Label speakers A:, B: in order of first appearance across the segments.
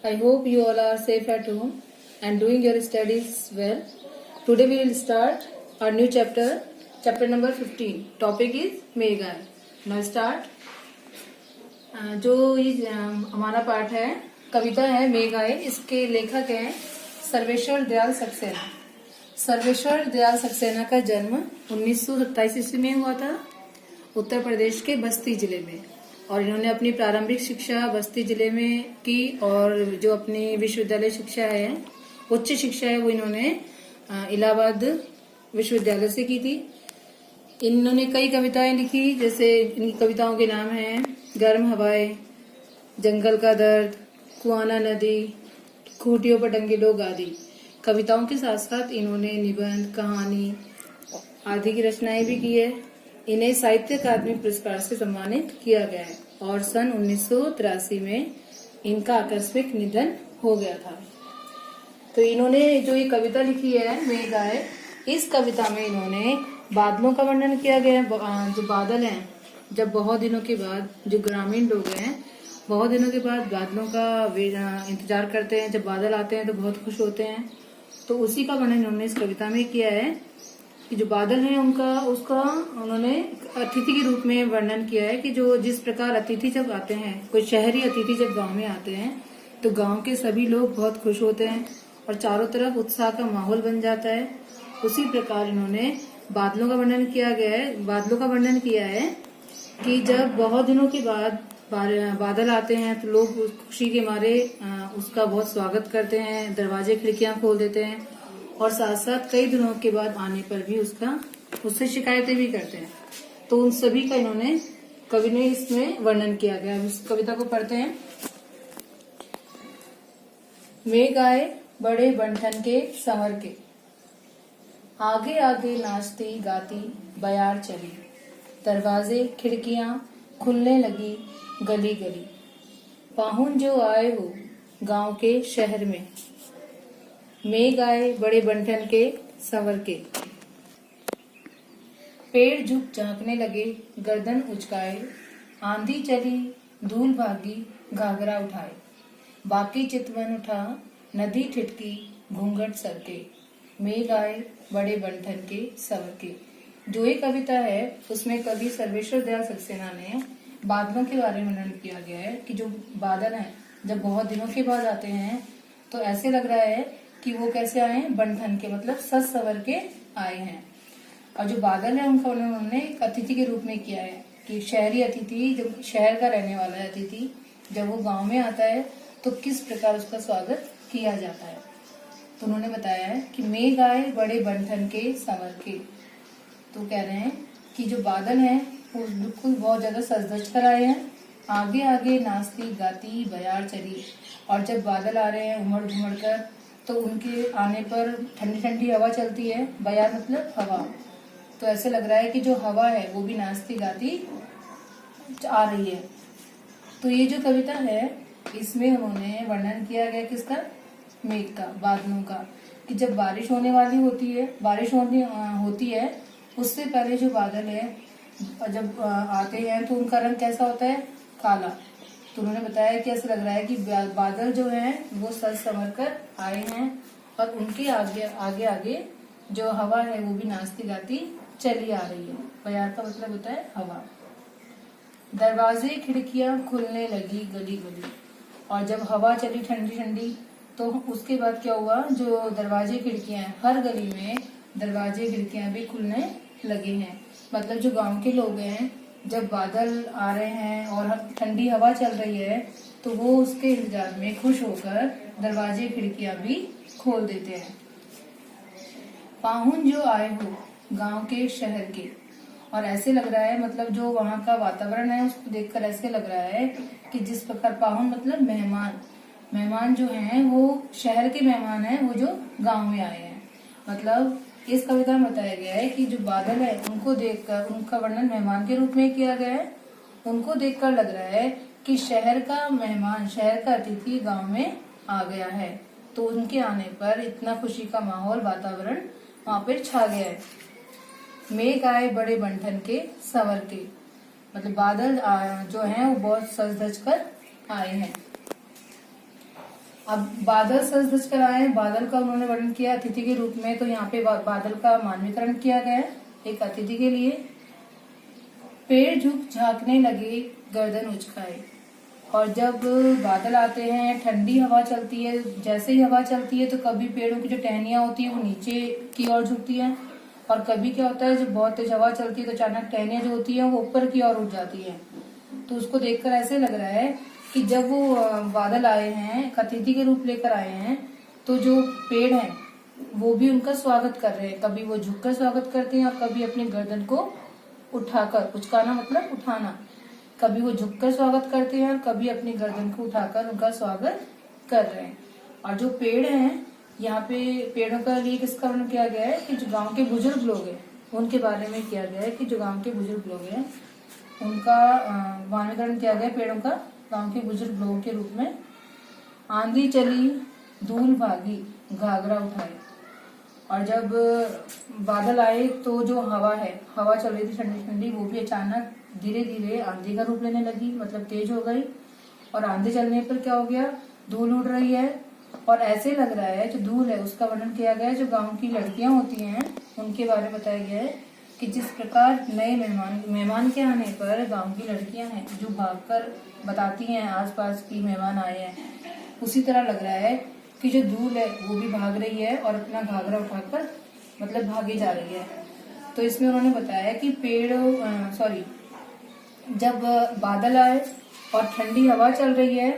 A: I hope you all are safe at home and doing your studies well. Today we will start our new chapter, chapter number 15. Topic is मेघाय. Now start. जो ये हमारा पाठ है, कविता है मेघाय. इसके लेखक हैं सर्वेश्वर दयाल सक्सेना. सर्वेश्वर दयाल सक्सेना का जन्म 1927 ईस्वी में हुआ था, उत्तर प्रदेश के बस्ती जिले में. और इन्होंने अपनी प्रारंभिक शिक्षा बस्ती जिले में की और जो अपनी विश्वविद्यालय शिक्षा है, उच्च शिक्षा है, वो इन्होंने इलाहाबाद विश्वविद्यालय से की थी. इन्होंने कई कविताएं लिखी, जैसे इनकी कविताओं के नाम हैं गर्म हवाएं, जंगल का दर्द, कुआना नदी, खूंटियों पर टंगे लोग आदि. कविताओं के साथ साथ इन्होंने निबंध, कहानी आदि की रचनाएं भी की है. इन्हें साहित्य अकादमी पुरस्कार से सम्मानित किया गया है और सन 1983 में इनका आकस्मिक निधन हो गया था. तो इन्होंने जो ये कविता लिखी है मेघाय, इस कविता में इन्होंने बादलों का वर्णन किया गया है. जो बादल हैं, जब बहुत दिनों के बाद, जो ग्रामीण लोग हैं, बहुत दिनों के बाद बादलों का इंतजार करते हैं. जब बादल आते हैं तो बहुत खुश होते हैं. तो उसी का वर्णन इन्होंने इस कविता में किया है कि जो बादल हैं उसका उन्होंने अतिथि के रूप में वर्णन किया है कि जो जिस प्रकार अतिथि जब आते हैं, कोई शहरी अतिथि जब गांव में आते हैं तो गांव के सभी लोग बहुत खुश होते हैं और चारों तरफ उत्साह का माहौल बन जाता है. उसी प्रकार इन्होंने बादलों का वर्णन किया गया है. बादलों का वर्णन किया है कि जब बहुत दिनों के बाद बादल आते हैं तो लोग खुशी के मारे उसका बहुत स्वागत करते हैं, दरवाजे खिड़कियां खोल देते हैं और साथ साथ कई दिनों के बाद आने पर भी उससे शिकायतें भी करते हैं. तो उन सभी का इन्होंने कवि ने इसमें वर्णन किया गया. इस कविता को पढ़ते हैं. मेघाय बड़े बंठन के संवर के, आगे आगे नाचती गाती बयार चली, दरवाजे खिड़कियां खुलने लगी गली गली, पाहुन जो आए हो गांव के शहर में, मेघाय बड़े बंठन के संवर के. पेड़ झुक झांकने लगे गर्दन उचकाए, आंधी चली धूल भागी घाघरा उठाए, बाकी चितवन उठा नदी ठिठकी घूंघट सरके, मेघाय बड़े बंठन के संवर के. जो ये कविता है उसमें कवि सर्वेश्वर दयाल सक्सेना ने बादलों के बारे में वर्णन किया गया है कि जो बादल हैं जब बहुत दिनों के बाद आते हैं तो ऐसे लग रहा है कि वो कैसे आए हैं, बंठन के, मतलब सज सवर के आए हैं. और जो बादल है उनका उन्होंने एक अतिथि के रूप में किया है कि शहरी अतिथि, जब शहर का रहने वाला है अतिथि, जब वो गांव में आता है तो किस प्रकार उसका स्वागत किया जाता है. तो उन्होंने बताया है कि मेघाय बड़े बंठन के संवर के. तो कह रहे हैं कि जो बादल हैं वो बिल्कुल बहुत ज्यादा सज धज कर आए हैं, आगे आगे नाचती गाती बयार चली. और जब बादल आ रहे हैं उमड़ घुमड़ कर तो उनके आने पर ठंडी ठंडी हवा चलती है. बयार मतलब हवा. तो ऐसे लग रहा है कि जो हवा है वो भी नाचती गाती आ रही है. तो ये जो कविता है इसमें उन्होंने वर्णन किया गया किसका, मेघ का, बादलों का, कि जब बारिश होने वाली होती है, बारिश होती है उससे पहले जो बादल है जब आते हैं तो उनका रंग कैसा होता है, काला. तो उन्होंने बताया कि ऐसा लग रहा है कि बादल जो हैं वो सज संवर कर आए हैं और उनके आगे आगे आगे जो हवा है वो भी नाचती गाती चली आ रही है. बयार का मतलब होता है हवा. दरवाजे खिड़कियां खुलने लगी गली गली. और जब हवा चली ठंडी ठंडी तो उसके बाद क्या हुआ, जो दरवाजे खिड़कियां हैं, हर गली में दरवाजे खिड़कियां भी खुलने लगे हैं. मतलब जो गांव के लोग हैं जब बादल आ रहे हैं और ठंडी हवा चल रही है तो वो उसके इंतजार में खुश होकर दरवाजे खिड़कियां भी खोल देते हैं. पाहुन जो आए हो गांव के शहर के. और ऐसे लग रहा है, मतलब जो वहाँ का वातावरण है उसको देखकर ऐसे लग रहा है कि जिस प्रकार पाहुन मतलब मेहमान जो हैं वो शहर के मेहमान हैं, वो जो गांव में आए हैं. मतलब इस कविता में बताया गया है कि जो बादल है उनको देखकर, उनका वर्णन मेहमान के रूप में किया गया है. उनको देखकर लग रहा है कि शहर का मेहमान, शहर का अतिथि गांव में आ गया है. तो उनके आने पर इतना खुशी का माहौल, वातावरण वहां पर छा गया है. मेघ आए बड़े बंठन के संवर के, मतलब बादल जो हैं वो बहुत सज धज कर आए हैं. अब बादल सज धज कर आए हैं, बादल का उन्होंने वर्णन किया अतिथि के रूप में, तो यहाँ पे बादल का मानवीकरण किया गया है एक अतिथि के लिए। पेड़ झुक झांकने लगे गर्दन उचकाए, और जब बादल आते हैं ठंडी हवा चलती है, जैसे ही हवा चलती है तो कभी पेड़ों की जो टहनियां होती है वो नीचे की ओर झुकती है, और कभी क्या होता है जब बहुत तेज हवा चलती है तो अचानक टहनियां जो होती है वो ऊपर की ओर उठ जाती है। तो उसको देखकर ऐसे लग रहा है कि जब वो बादल आए हैं, अतिथि के रूप लेकर आए हैं, तो जो पेड़ हैं वो भी उनका स्वागत कर रहे हैं। कभी वो झुककर स्वागत करते हैं और कभी अपनी गर्दन को उठाकर, उचकाना मतलब उठाना, कभी वो झुककर स्वागत करते हैं और कभी अपनी गर्दन को उठाकर उनका स्वागत कर रहे हैं। और जो पेड़ हैं, यहाँ पे पेड़ों का लिए किसका वर्णन किया गया है कि जो गांव के बुजुर्ग लोग हैं उनके बारे में किया गया है कि जो गांव के बुजुर्ग लोग हैं उनका वर्णन किया गया पेड़ों का गांव के बुजुर्ग लोगों के रूप में। आंधी चली धूल भागी घाघरा उठाए, और जब बादल आए तो जो हवा है, हवा चल रही थी ठंडी ठंडी, वो भी अचानक धीरे धीरे आंधी का रूप लेने लगी, मतलब तेज हो गई। और आंधी चलने पर क्या हो गया, धूल उड़ रही है, और ऐसे लग रहा है जो धूल है उसका वर्णन किया गया है जो गांव की लड़कियां होती हैं उनके बारे में बताया गया है कि जिस प्रकार नए मेहमान के आने पर गांव की लड़कियां हैं जो भागकर बताती हैं आसपास की मेहमान आए हैं, उसी तरह लग रहा है कि जो धूल है वो भी भाग रही है और अपना घाघरा उठाकर मतलब भागी जा रही है। तो इसमें उन्होंने बताया कि जब बादल आए और ठंडी हवा चल रही है,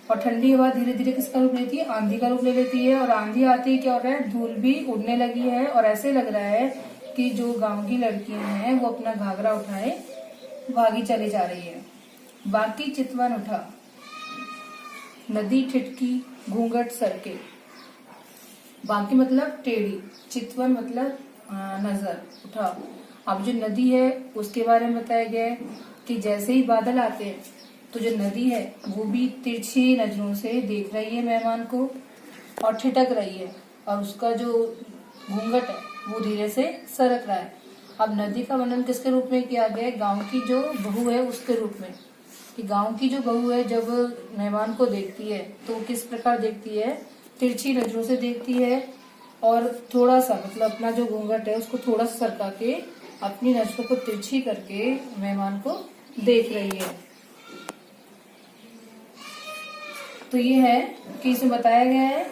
A: और ठंडी हवा धीरे धीरे किसका रूप लेती है, आंधी का रूप ले लेती है, और आंधी आती ही क्या हो रहा है, धूल भी उड़ने लगी है, और ऐसे लग रहा है कि जो गांव की लड़कियां हैं वो अपना घाघरा उठाए भागी चली जा रही है। बाकी चितवन उठा नदी ठिठकी घूंघट सरके, बाकी मतलब टेढ़ी, चितवन मतलब नजर उठा। अब जो नदी है उसके बारे में बताया गया है कि जैसे ही बादल आते हैं तो जो नदी है वो भी तिरछी नजरों से देख रही है मेहमान को और ठिठक रही है, और उसका जो घूंघट है वो धीरे से सरक रहा है। अब नदी का वर्णन किसके रूप में किया गया है, गांव की जो बहू है उसके रूप में, कि गांव की जो बहू है जब मेहमान को देखती है तो किस प्रकार देखती है, तिरछी नजरों से देखती है, और थोड़ा सा मतलब अपना जो घूंघट है उसको थोड़ा सा सरका के अपनी नजरों को तिरछी करके मेहमान को देख रही है। तो ये है कि इसमें बताया गया है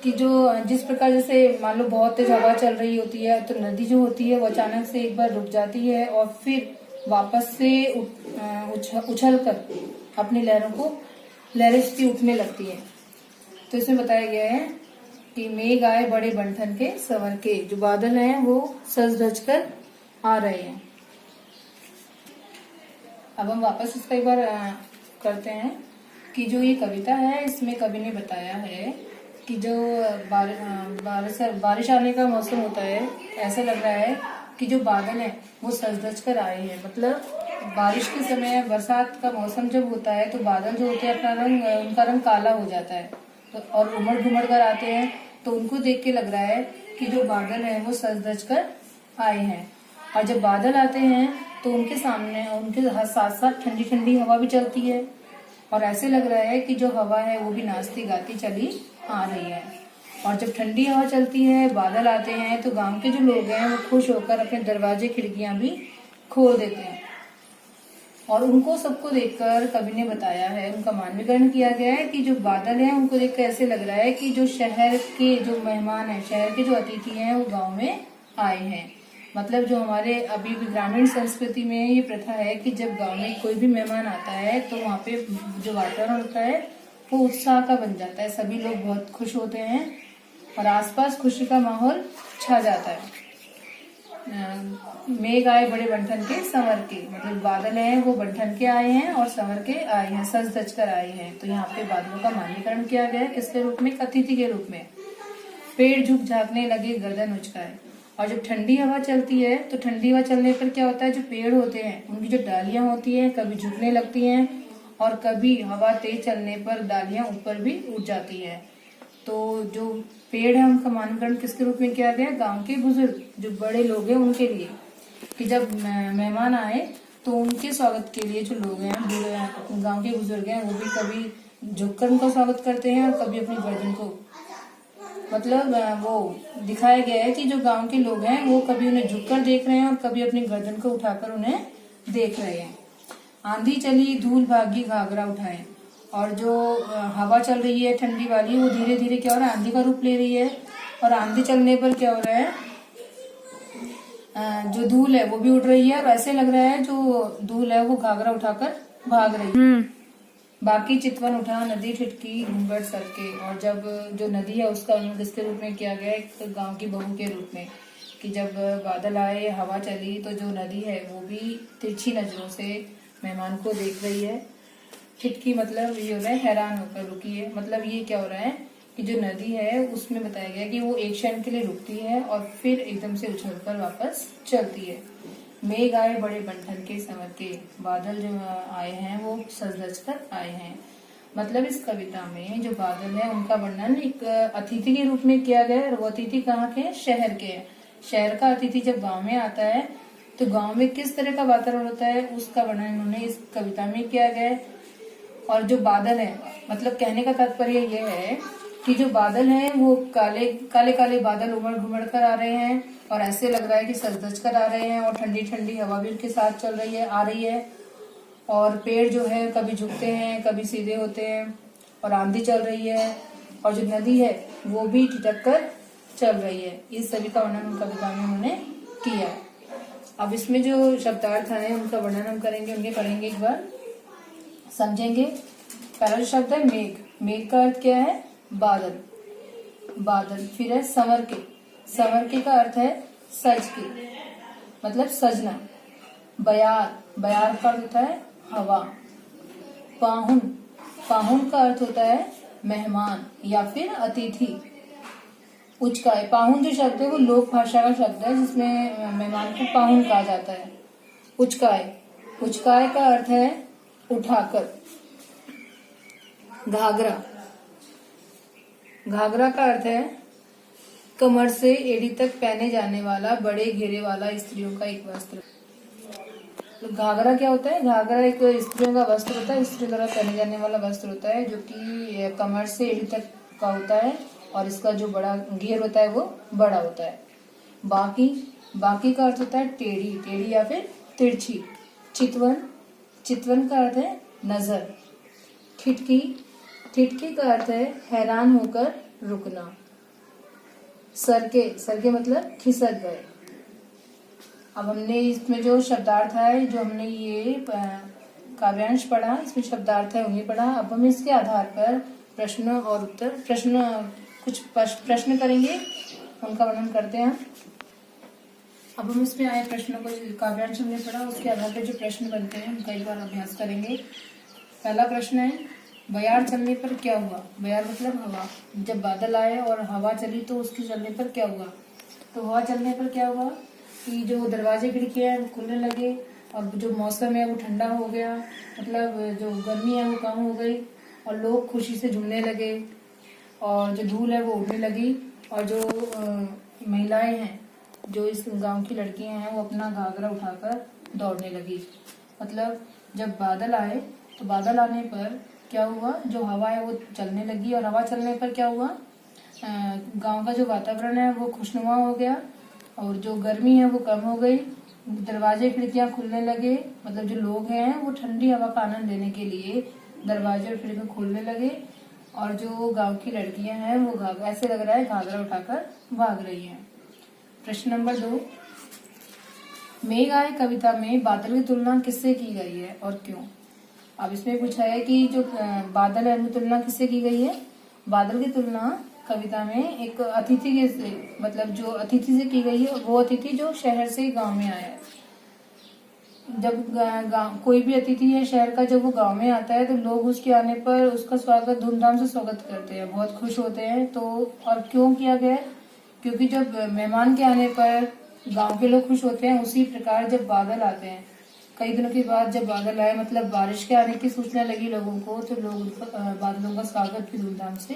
A: कि जो जिस प्रकार जैसे मान लो बहुत तेज हवा चल रही होती है तो नदी जो होती है वो अचानक से एक बार रुक जाती है और फिर वापस से उछल कर अपनी लहरें इसकी उठने लगती है। तो इसमें बताया गया है कि मेघ आए बड़े बंठन के संवर के, जो बादल हैं वो सज धज कर आ रहे हैं। अब हम वापस इसका एक बार करते हैं कि जो ये कविता है इसमें कवि ने बताया है कि जो बारिश आने का मौसम होता है, ऐसा लग रहा है कि जो बादल है वो सज धज कर आए हैं। मतलब बारिश के समय, बरसात का मौसम जब होता है तो बादल जो होते हैं अपना रंग, उनका रंग काला हो जाता है और उमड़ घुमड़ कर आते हैं, तो उनको देख के लग रहा है कि जो बादल है वो सज धज कर आए हैं। और जब बादल आते हैं तो उनके सामने, उनके साथ साथ ठंडी ठंडी हवा भी चलती है, और ऐसे लग रहा है कि जो हवा है वो भी नाचती गाती चली आ रही है। और जब ठंडी हवा चलती है, बादल आते हैं, तो गांव के जो लोग हैं वो खुश होकर अपने दरवाजे खिड़कियां भी खोल देते हैं। और उनको सबको देखकर कवि ने बताया है, उनका मानवीकरण किया गया है कि जो बादल हैं उनको देखकर ऐसे लग रहा है कि जो शहर के जो मेहमान हैं, शहर के जो अतिथि हैं वो गाँव में आए हैं। मतलब जो हमारे अभी भी ग्रामीण संस्कृति में ये प्रथा है कि जब गांव में कोई भी मेहमान आता है तो वहाँ पे जो वातावरण होता है वो उत्साह का बन जाता है, सभी लोग बहुत खुश होते हैं और आसपास खुशी का माहौल छा जाता है। मेघ आए बड़े बंठन के संवर के, मतलब बादल हैं वो बंठन के आए हैं और संवर के आए हैं, सज धज कर आए हैं। तो यहाँ पे बादलों का मानवीकरण किया गया है किसके रूप में, अतिथि के रूप में। पेड़ झुक झांकने लगे गर्दन उचकाए, और जब ठंडी हवा चलती है तो ठंडी हवा चलने पर क्या होता है, जो पेड़ होते हैं उनकी जो डालियां होती हैं कभी झुकने लगती हैं और कभी हवा तेज चलने पर डालियां ऊपर भी उठ जाती है। तो जो पेड़ है उनका मानकरण किसके रूप में किया गया, गांव के बुजुर्ग जो बड़े लोग हैं उनके लिए, कि जब मेहमान आए तो उनके स्वागत के लिए जो लोग हैं, गांव के बुजुर्ग हैं, वो भी कभी झुककर उनका स्वागत करते हैं और कभी अपनी गर्दन को, मतलब वो दिखाया गया है कि जो गांव के लोग हैं वो कभी उन्हें झुककर देख रहे हैं और कभी अपनी गर्दन को उठाकर उन्हें देख रहे हैं। आंधी चली धूल भागी घाघरा उठाए, और जो हवा चल रही है ठंडी वाली वो धीरे धीरे क्या हो रहा है, आंधी का रूप ले रही है। और आंधी चलने पर क्या हो रहा है, जो धूल है वो भी उड़ रही है और ऐसे लग रहा है जो धूल है वो घाघरा उठाकर भाग रही है। बाकी चितवन उठा नदी ठिठकी घूंघट सरके, और जब जो नदी है उसका वर्णन किसके रूप में किया गया है, एक गांव की बहू के रूप में, कि जब बादल आए हवा चली तो जो नदी है वो भी तिरछी नजरों से मेहमान को देख रही है। ठिठकी मतलब ये हो रहा है हैरान होकर रुकी है, मतलब ये क्या हो रहा है कि जो नदी है उसमें बताया गया कि वो एक क्षण के लिए रुकती है और फिर एकदम से उछलकर वापस चलती है। मेघ आए बड़े बंठन के संवर के, बादल जो आए हैं वो सज धज कर आए हैं। मतलब इस कविता में जो बादल है उनका वर्णन एक अतिथि के रूप में किया गया है। वो अतिथि कहाँ के, शहर के हैं। शहर का अतिथि जब गांव में आता है तो गांव में किस तरह का वातावरण होता है उसका वर्णन इन्होंने इस कविता में किया गया है। और जो बादल है, मतलब कहने का तात्पर्य यह है कि जो बादल हैं वो काले काले काले बादल उमड़ घुमड़ कर आ रहे हैं और ऐसे लग रहा है कि सज धज कर आ रहे हैं, और ठंडी ठंडी हवा भी उनके साथ चल रही है, आ रही है। और पेड़ जो है कभी झुकते हैं कभी सीधे होते हैं, और आंधी चल रही है, और जो नदी है वो भी ठिठक कर चल रही है। इस सभी का वर्णन कविता में उन्होंने किया है। अब इसमें जो शब्दार्थ है उनका वर्णन हम करेंगे, उनके पढ़ेंगे, एक बार समझेंगे। पहला जो शब्द है मेघ। मेघ का अर्थ क्या है, बादल। बादल। फिर है संवर के। संवर के का अर्थ है सज के, मतलब सजना। बयार। बयार का अर्थ होता है हवा। पाहुन। पाहुन का अर्थ होता है मेहमान या फिर अतिथि। उचकाए। पाहुन जो शब्द है वो लोक भाषा का शब्द है जिसमें मेहमान को पाहुन कहा जाता है। उचकाए। उचकाए का अर्थ है उठाकर। घाघरा। घाघरा का अर्थ है कमर से एड़ी तक पहने जाने वाला बड़े घेरे वाला स्त्रियों का एक वस्त्र। तो घाघरा क्या होता है, घाघरा एक स्त्रियों का वस्त्र होता है, स्त्री द्वारा पहने जाने वाला वस्त्र होता है जो कि कमर से एड़ी तक का होता है, और इसका जो बड़ा घेर होता है वो बड़ा होता है। बाकी। बाकी का अर्थ होता है टेढ़ी। टेढ़ी या फिर तिरछी। चितवन। चितवन का अर्थ है नजर। ठिठकी। ठिठकी का अर्थ है हैरान होकर रुकना। सरके। सरके मतलब खिसक गए। अब हमने इसमें जो शब्दार्थ है, जो हमने ये काव्यांश पढ़ा, इसमें शब्दार्थ है उन्हें पढ़ा। अब हम इसके आधार पर प्रश्न और उत्तर, कुछ प्रश्न करेंगे, उनका वर्णन करते हैं। अब हम इसमें आए प्रश्नों को, काव्यांश हमने पढ़ा, उसके आधार पर जो प्रश्न बनते हैं उनका एक बार अभ्यास करेंगे। पहला प्रश्न है, बयार चलने पर क्या हुआ। बयार मतलब हवा। जब बादल आए और हवा चली तो उसके चलने पर क्या हुआ। तो हवा चलने पर क्या हुआ कि जो दरवाजे खिड़कियां हैं वो खुलने लगे, और जो मौसम है वो ठंडा हो गया, मतलब जो गर्मी है वो कम हो गई, और लोग खुशी से झूमने लगे, और जो धूल है वो उड़ने लगी, और जो महिलाएं हैं, जो इस गांव की लड़कियां हैं, वो अपना घाघरा उठाकर दौड़ने लगी। मतलब जब बादल आए तो बादल आने पर क्या हुआ, जो हवा है वो चलने लगी, और हवा चलने पर क्या हुआ, गांव का जो वातावरण है वो खुशनुमा हो गया, और जो गर्मी है वो कम हो गई, दरवाजे खिड़कियां खुलने लगे, मतलब जो लोग हैं वो ठंडी हवा का आनंद लेने के लिए दरवाजे और खिड़कियां खोलने लगे, और जो गांव की लड़कियां हैं वो ऐसे लग रहा है घाघरा उठाकर भाग रही हैं। प्रश्न नंबर 2, मेघ आए कविता में बादल की तुलना किससे की गई है और क्यों। अब इसमें पूछा है कि जो बादल है उनकी तुलना किससे की गई है। बादल की तुलना कविता में एक अतिथि के से, मतलब जो अतिथि से की गई है, वो अतिथि जो शहर से गांव में आया है। जब कोई भी अतिथि है शहर का, जब वो गांव में आता है तो लोग उसके आने पर उसका स्वागत धूमधाम से स्वागत करते हैं, बहुत खुश होते हैं। तो और क्यों किया गया है, क्योंकि जब मेहमान के आने पर गांव के लोग खुश होते हैं, उसी प्रकार जब बादल आते हैं, कई दिनों के बाद जब बादल आए, मतलब बारिश के आने की सूचना लगी लोगों को, तो लोग बादलों का स्वागत भी धूमधाम से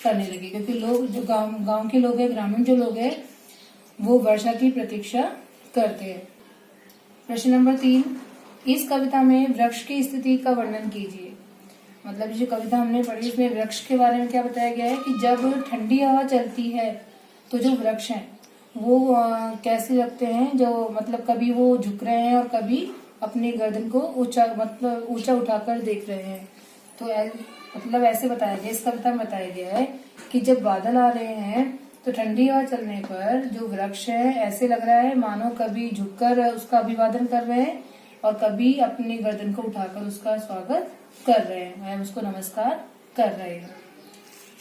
A: करने लगे, क्योंकि लोग जो गांव के लोग हैं, ग्रामीण जो लोग हैं, वो वर्षा की प्रतीक्षा करते हैं। प्रश्न नंबर 3, इस कविता में वृक्ष की स्थिति का वर्णन कीजिए। मतलब जो कविता हमने पढ़ी इसमें वृक्ष के बारे में क्या बताया गया है कि जब ठंडी हवा चलती है तो जो वृक्ष हैं वो कैसे लगते हैं, जो मतलब कभी वो झुक रहे हैं और कभी अपनी गर्दन को ऊंचा मतलब ऊंचा उठाकर देख रहे हैं। तो मतलब ऐसे बताया गया, इस कविता में बताया गया है कि जब बादल आ रहे हैं तो ठंडी हवा चलने पर जो वृक्ष है ऐसे लग रहा है मानो कभी झुककर उसका अभिवादन कर रहे हैं और कभी अपनी गर्दन को उठाकर उसका स्वागत कर रहे हैं, उसको नमस्कार कर रहे हैं।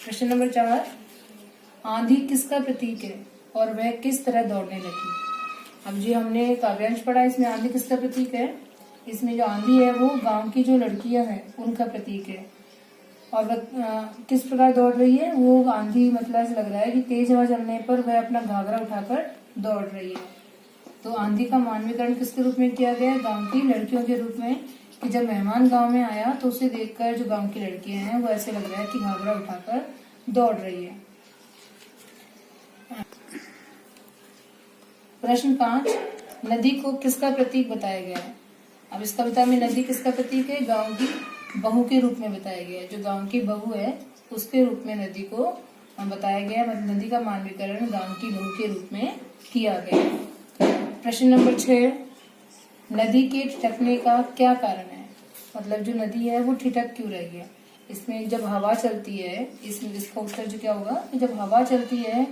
A: प्रश्न नंबर 4, आंधी किसका प्रतीक है और वह किस तरह दौड़ने लगी। अब जी हमने काव्यांश पढ़ा, इसमें आंधी किसका प्रतीक है। इसमें जो आंधी है वो गांव की जो लड़कियां हैं उनका प्रतीक है और वह किस प्रकार दौड़ रही है। वो आंधी मतलब ऐसा लग रहा है कि तेज हवा चलने पर वह अपना घाघरा उठाकर दौड़ रही है। तो आंधी का मानवीकरण किसके रूप में किया गया है, गांव की लड़कियों के रूप में, कि जब मेहमान गांव में आया तो उसे देखकर जो गांव की लड़कियां हैं वो ऐसे लग रहा है कि घाघरा उठाकर दौड़ रही है। प्रश्न 5, नदी को किसका प्रतीक बताया गया है। अब इस कविता में नदी किसका प्रतीक है, गांव की बहू के रूप में बताया गया है। जो गांव की बहू है उसके रूप में नदी को बताया गया है, मतलब नदी का मानवीकरण गांव की बहू के रूप में किया गया है। प्रश्न नंबर 6, नदी के ठिठकने का क्या कारण है। मतलब जो नदी है वो ठिठक क्यों रही है। इसमें जब हवा चलती है, इसमें इसका उत्तर जो क्या होगा कि जब हवा चलती है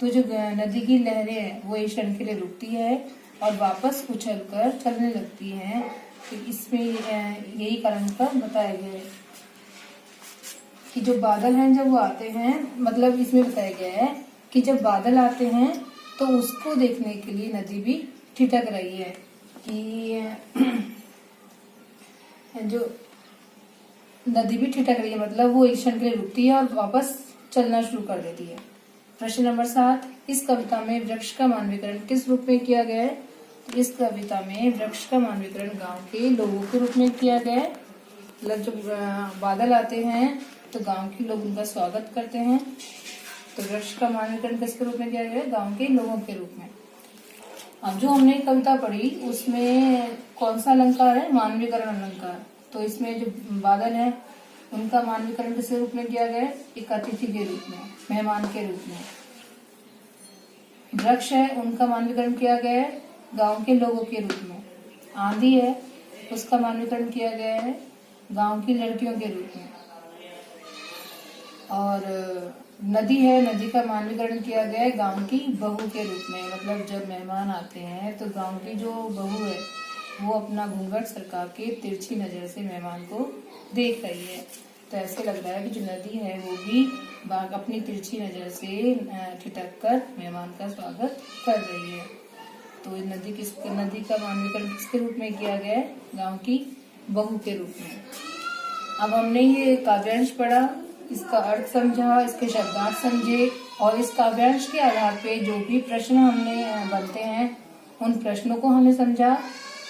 A: तो जो नदी की लहरें हैं वो एक क्षण के लिए रुकती है और वापस उछलकर चलने लगती हैं। तो इसमें यही कारण का बताया गया है कि जो बादल हैं जब वो आते हैं, मतलब इसमें बताया गया है कि जब बादल आते हैं तो उसको देखने के लिए नदी भी ठिठक रही है कि जो नदी भी ठिठक रही है, मतलब वो एक क्षण के लिए रुकती है और वापस चलना शुरू कर देती है। प्रश्न नंबर 7, इस कविता में वृक्ष का मानवीकरण किस रूप में किया गया है। इस कविता में वृक्ष का मानवीकरण गांव के लोगों के रूप में किया गया है। मतलब जब बादल आते हैं तो गांव के लोग उनका स्वागत करते हैं। तो वृक्ष का मानवीकरण किसके रूप में किया गया है, गांव के लोगों के रूप में। अब जो हमने कविता पढ़ी उसमें कौन सा अलंकार है, मानवीकरण अलंकार। तो इसमें जो बादल है उनका मानवीकरण किस रूप में किया गया है, एक अतिथि के रूप में, मेहमान के रूप में। वृक्ष है उनका मानवीकरण किया गया है गांव के लोगों के रूप में। आंधी है उसका मानवीकरण किया गया है गांव की लड़कियों के रूप में। और नदी है, नदी का मानवीकरण किया गया है गांव की बहू के रूप में। मतलब जब मेहमान आते हैं तो गांव की जो बहू है वो अपना घूंघट सरका के तिरछी नजर से मेहमान को देख रही है। तो ऐसे लग रहा है कि जो नदी है वो भी अपनी तिरछी नजर से ठिठक कर मेहमान का स्वागत कर रही है। तो नदी का मानवीकरण किसके रूप में किया गया है, गांव की बहू के रूप में। अब हमने ये काव्यांश पढ़ा, इसका अर्थ समझा, इसके शब्दार्थ समझे और इस काव्यांश के आधार पे जो भी प्रश्न हमने बनते हैं उन प्रश्नों को हमने समझा।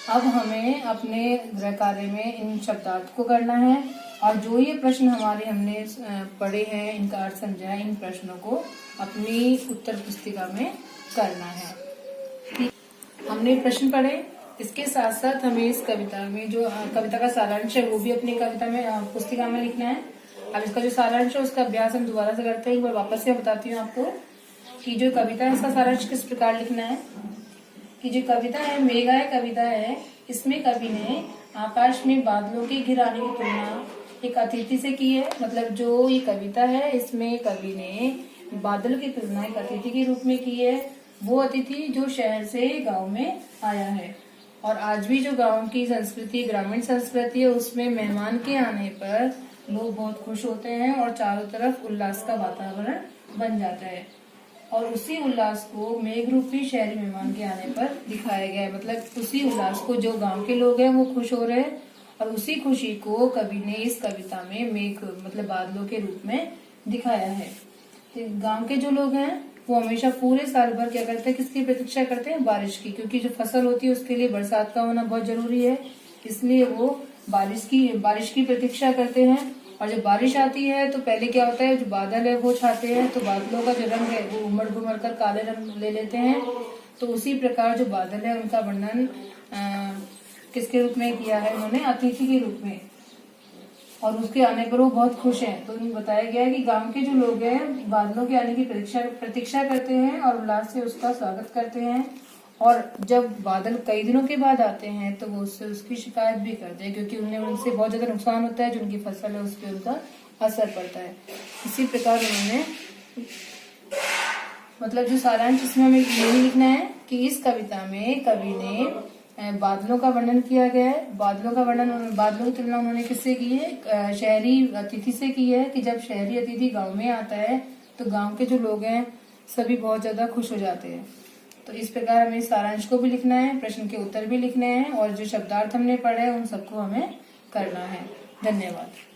A: अब हमें अपने गृह कार्य में इन शब्दार्थ को करना है और जो ये प्रश्न हमने पढ़े हैं, इनका अर्थ समझा है, इन प्रश्नों को अपनी उत्तर पुस्तिका में करना है। हमने प्रश्न पढ़े, इसके साथ साथ हमें इस कविता में जो कविता का सारांश है वो भी अपनी कविता में पुस्तिका में लिखना है। अब इसका जो सारांश है उसका अभ्यास हम दोबारा से करते हैं। एक बार वापस से बताती हूँ आपको कि जो कविता है इसका सारांश किस प्रकार लिखना है। कि जो कविता है मेघाय कविता है, इसमें कवि ने आकाश में बादलों के घिर आने की तुलना एक अतिथि से की है। मतलब जो ये कविता है इसमें कवि ने बादल की तुलना एक अतिथि के रूप में की है। वो अतिथि जो शहर से गांव में आया है। और आज भी जो गांव की संस्कृति, ग्रामीण संस्कृति है, उसमें मेहमान के आने पर लोग बहुत खुश होते हैं और चारों तरफ उल्लास का वातावरण बन जाता है। और उसी उल्लास को मेघ रूपी शहरी मेहमान के आने पर दिखाया गया है। मतलब उसी उल्लास को जो गांव के लोग हैं वो खुश हो रहे हैं और उसी खुशी को कवि ने इस कविता में मेघ मतलब बादलों के रूप में दिखाया है। तो गांव के जो लोग हैं वो हमेशा पूरे साल भर क्या करते हैं, किसकी प्रतीक्षा करते हैं, बारिश की। क्योंकि जो फसल होती है उसके लिए बरसात का होना बहुत जरूरी है, इसलिए वो बारिश की प्रतीक्षा करते हैं। और जब बारिश आती है तो पहले क्या होता है, जो बादल है वो छाते हैं तो बादलों का जो रंग है वो उमड़ घुमड़ कर काले रंग ले लेते हैं। तो उसी प्रकार जो बादल है उनका वर्णन किसके रूप में किया है उन्होंने, अतिथि के रूप में। और उसके आने पर वो बहुत खुश हैं। तो उन्हें बताया गया है कि गांव के जो लोग हैं बादलों के आने की प्रतीक्षा करते हैं और उल्लास से उसका स्वागत करते हैं। और जब बादल कई दिनों के बाद आते हैं तो वो उससे उसकी शिकायत भी करते हैं, क्योंकि उन्हें उनसे बहुत ज्यादा नुकसान होता है, जो उनकी फसल है उस पर उनका असर पड़ता है। इसी प्रकार उन्होंने मतलब जो सारांश इसमें हमें यही लिखना है कि इस कविता में कवि ने बादलों का वर्णन किया गया है। बादलों की तुलना उन्होंने किससे की है? शहरी अतिथि से की है, कि जब शहरी अतिथि गांव में आता है तो गांव के जो लोग हैं सभी बहुत ज्यादा खुश हो जाते हैं। तो इस प्रकार हमें सारांश को भी लिखना है, प्रश्न के उत्तर भी लिखने हैं, और जो शब्दार्थ हमने पढ़े उन सबको हमें करना है। धन्यवाद।